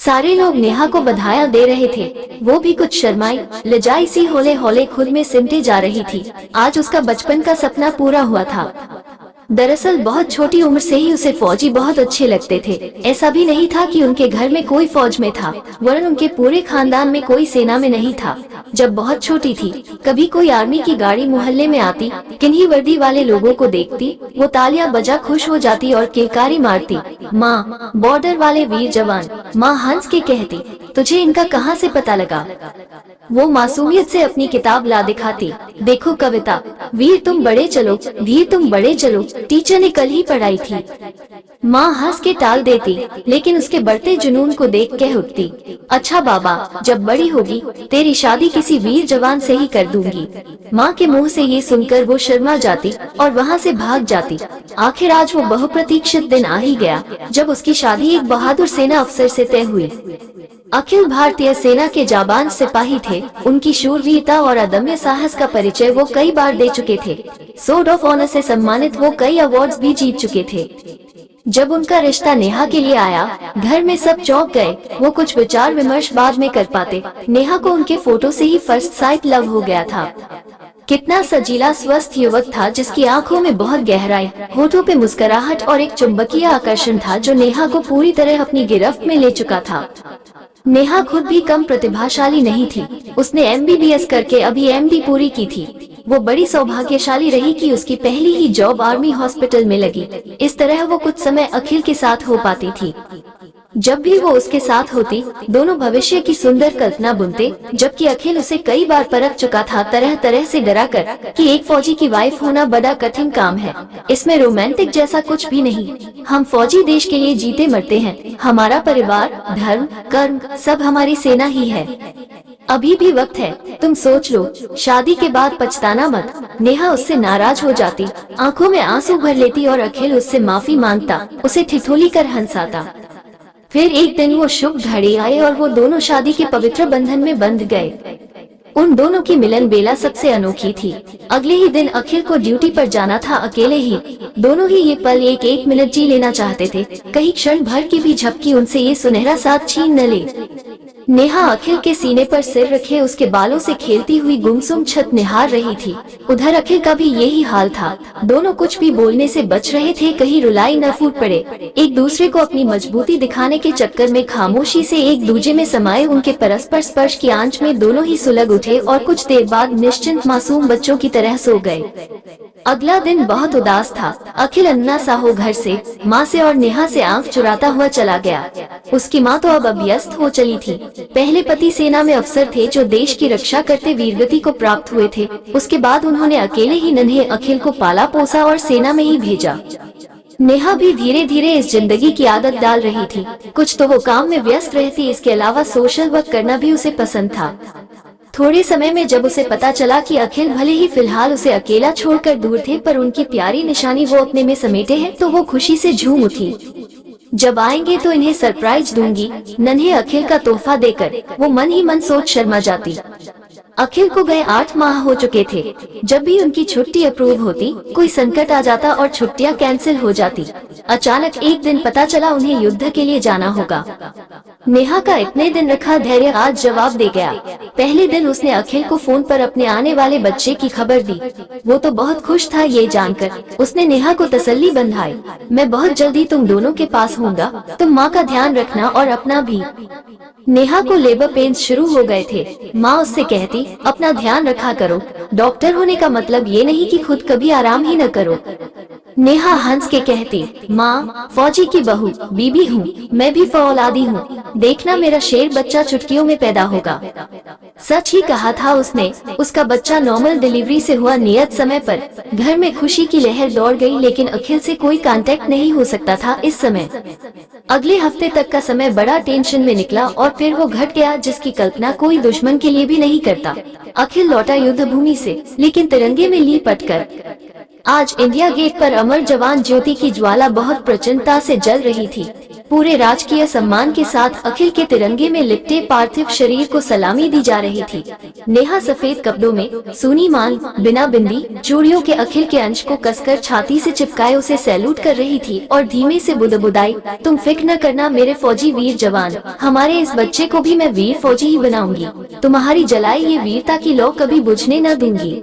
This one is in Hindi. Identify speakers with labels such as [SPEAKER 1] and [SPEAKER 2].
[SPEAKER 1] सारे लोग नेहा को बधाई दे रहे थे। वो भी कुछ शर्माई लजाई सी हौले हौले खुद में सिमटे जा रही थी। आज उसका बचपन का सपना पूरा हुआ था। दरअसल बहुत छोटी उम्र से ही उसे फौजी बहुत अच्छे लगते थे। ऐसा भी नहीं था कि उनके घर में कोई फौज में था, वरन उनके पूरे खानदान में कोई सेना में नहीं था। जब बहुत छोटी थी, कभी कोई आर्मी की गाड़ी मोहल्ले में आती, किन्हीं वर्दी वाले लोगों को देखती, वो तालियां बजा खुश हो जाती और किलकारी मारती, माँ बॉर्डर वाले वीर जवान। माँ हंस के कहती, तुझे इनका कहाँ से पता लगा? वो मासूमियत से अपनी किताब ला दिखाती, देखो कविता, वीर तुम बड़े चलो, धीर तुम बड़े चलो, टीचर ने कल ही पढ़ाई थी। माँ हंस के टाल देती, लेकिन उसके बढ़ते जुनून को देख के उठती, अच्छा बाबा, जब बड़ी होगी तेरी शादी किसी वीर जवान से ही कर दूंगी। माँ के मुंह से ये सुनकर वो शर्मा जाती और वहाँ से भाग जाती। आखिर आज वो बहुप्रतीक्षित दिन आ ही गया, जब उसकी शादी एक बहादुर सेना अफसर से तय हुई। अखिल भारतीय सेना के जाबाज सिपाही थे। उनकी शूरवीरता और अदम्य साहस का परिचय वो कई बार दे चुके थे। सोर्ड ऑफ ऑनर से सम्मानित वो कई अवार्ड्स भी जीत चुके थे। जब उनका रिश्ता नेहा के लिए आया, घर में सब चौंक गए। वो कुछ विचार विमर्श बाद में कर पाते। नेहा को उनके फोटो से ही फर्स्ट साइट लव हो गया था। कितना सजीला स्वस्थ युवक था, जिसकी आंखों में बहुत गहराई, होठों पे मुस्कुराहट और एक चुंबकीय आकर्षण था जो नेहा को पूरी तरह अपनी गिरफ्त में ले चुका था। नेहा खुद भी कम प्रतिभाशाली नहीं थी। उसने MBBS करके अभी MD पूरी की थी। वो बड़ी सौभाग्यशाली रही कि उसकी पहली ही जॉब आर्मी हॉस्पिटल में लगी। इस तरह वो कुछ समय अखिल के साथ हो पाती थी। जब भी वो उसके साथ होती, दोनों भविष्य की सुंदर कल्पना बुनते, जबकि अखिल उसे कई बार परख चुका था, तरह तरह से डरा कर कि एक फौजी की वाइफ होना बड़ा कठिन काम है। इसमें रोमांटिक जैसा कुछ भी नहीं। हम फौजी देश के लिए जीते मरते हैं। हमारा परिवार, धर्म, कर्म सब हमारी सेना ही है। अभी भी वक्त है, तुम सोच लो, शादी के बाद पछताना मत। नेहा उससे नाराज हो जाती, आंखों में आंसू भर लेती और अखिल उससे माफी मांगता, उसे ठिठोली कर हंसाता। फिर एक दिन वो शुभ घड़ी आए और वो दोनों शादी के पवित्र बंधन में बंध गए। उन दोनों की मिलन बेला सबसे अनोखी थी। अगले ही दिन अखिल को ड्यूटी पर जाना था, अकेले ही। दोनों ही ये पल एक एक मिनट जी लेना चाहते थे, कहीं क्षण भर की भी झपकी उनसे ये सुनहरा साथ छीन न ले। नेहा अखिल के सीने पर सिर रखे उसके बालों से खेलती हुई गुमसुम छत निहार रही थी। उधर अखिल का भी यही हाल था। दोनों कुछ भी बोलने से बच रहे थे, कहीं रुलाई न फूट पड़े। एक दूसरे को अपनी मजबूती दिखाने के चक्कर में खामोशी से एक दूजे में समाये उनके परस्पर स्पर्श की आंच में दोनों ही सुलग उठे और कुछ देर बाद निश्चिंत मासूम बच्चों की तरह सो गए। अगला दिन बहुत उदास था। अखिल अन्ना साहो घर से, माँ से और नेहा से आंख चुराता हुआ चला गया। उसकी माँ तो अब अभ्यस्त हो चली थी। पहले पति सेना में अफसर थे जो देश की रक्षा करते वीरगति को प्राप्त हुए थे। उसके बाद उन्होंने अकेले ही नन्हे अखिल को पाला पोसा और सेना में ही भेजा। नेहा भी धीरे धीरे इस जिंदगी की आदत डाल रही थी। कुछ तो वो काम में व्यस्त रहती, इसके अलावा सोशल वर्क करना भी उसे पसंद था। थोड़े समय में जब उसे पता चला कि अखिल भले ही फिलहाल उसे अकेला छोड़कर दूर थे, पर उनकी प्यारी निशानी वो अपने में समेटे हैं, तो वो खुशी से झूम उठी। जब आएंगे तो इन्हें सरप्राइज दूंगी, नन्हे अखिल का तोहफा देकर वो मन ही मन सोच शर्मा जाती। अखिल को गए 8 माह हो चुके थे। जब भी उनकी छुट्टी अप्रूव होती, कोई संकट आ जाता और छुट्टियां कैंसिल हो जाती। अचानक एक दिन पता चला उन्हें युद्ध के लिए जाना होगा। नेहा का इतने दिन रखा धैर्य आज जवाब दे गया। पहले दिन उसने अखिल को फोन पर अपने आने वाले बच्चे की खबर दी। वो तो बहुत खुश था ये जानकर। उसने नेहा को तसल्ली बंधाई, मैं बहुत जल्दी तुम दोनों के पास होऊंगा, तुम माँ का ध्यान रखना और अपना भी। नेहा को लेबर पेन्स शुरू हो गए थे। माँ उससे कहती, अपना ध्यान रखा करो। डॉक्टर होने का मतलब ये नहीं कि खुद कभी आराम ही न करो। नेहा हंस के कहती, माँ फौजी की बहू बीबी हूँ, मैं भी फौलादी हूँ। देखना मेरा शेर बच्चा चुटकियों में पैदा होगा। सच ही कहा था उसने। उसका बच्चा नॉर्मल डिलीवरी से हुआ नियत समय पर। घर में खुशी की लहर दौड़ गई, लेकिन अखिल से कोई कांटेक्ट नहीं हो सकता था इस समय। अगले हफ्ते तक का समय बड़ा टेंशन में निकला और फिर वो घट गया जिसकी कल्पना कोई दुश्मन के लिए भी नहीं करता। अखिल लौटा युद्ध भूमि से, लेकिन तिरंगे में लिपट कर। आज इंडिया गेट पर अमर जवान ज्योति की ज्वाला बहुत प्रचन्नता से जल रही थी। पूरे राजकीय सम्मान के साथ अखिल के तिरंगे में लिपटे पार्थिव शरीर को सलामी दी जा रही थी। नेहा सफेद कपड़ों में, सूनी मान, बिना बिंदी चूड़ियों के अखिल के अंश को कसकर छाती से चिपकाए उसे सैल्यूट कर रही थी और धीमे से बुदबुदाई, तुम फिक्र न करना मेरे फौजी वीर जवान, हमारे इस बच्चे को भी मैं वीर फौजी ही बनाऊंगी। तुम्हारी जलाई ये वीरता की लौ कभी बुझने न दूंगी।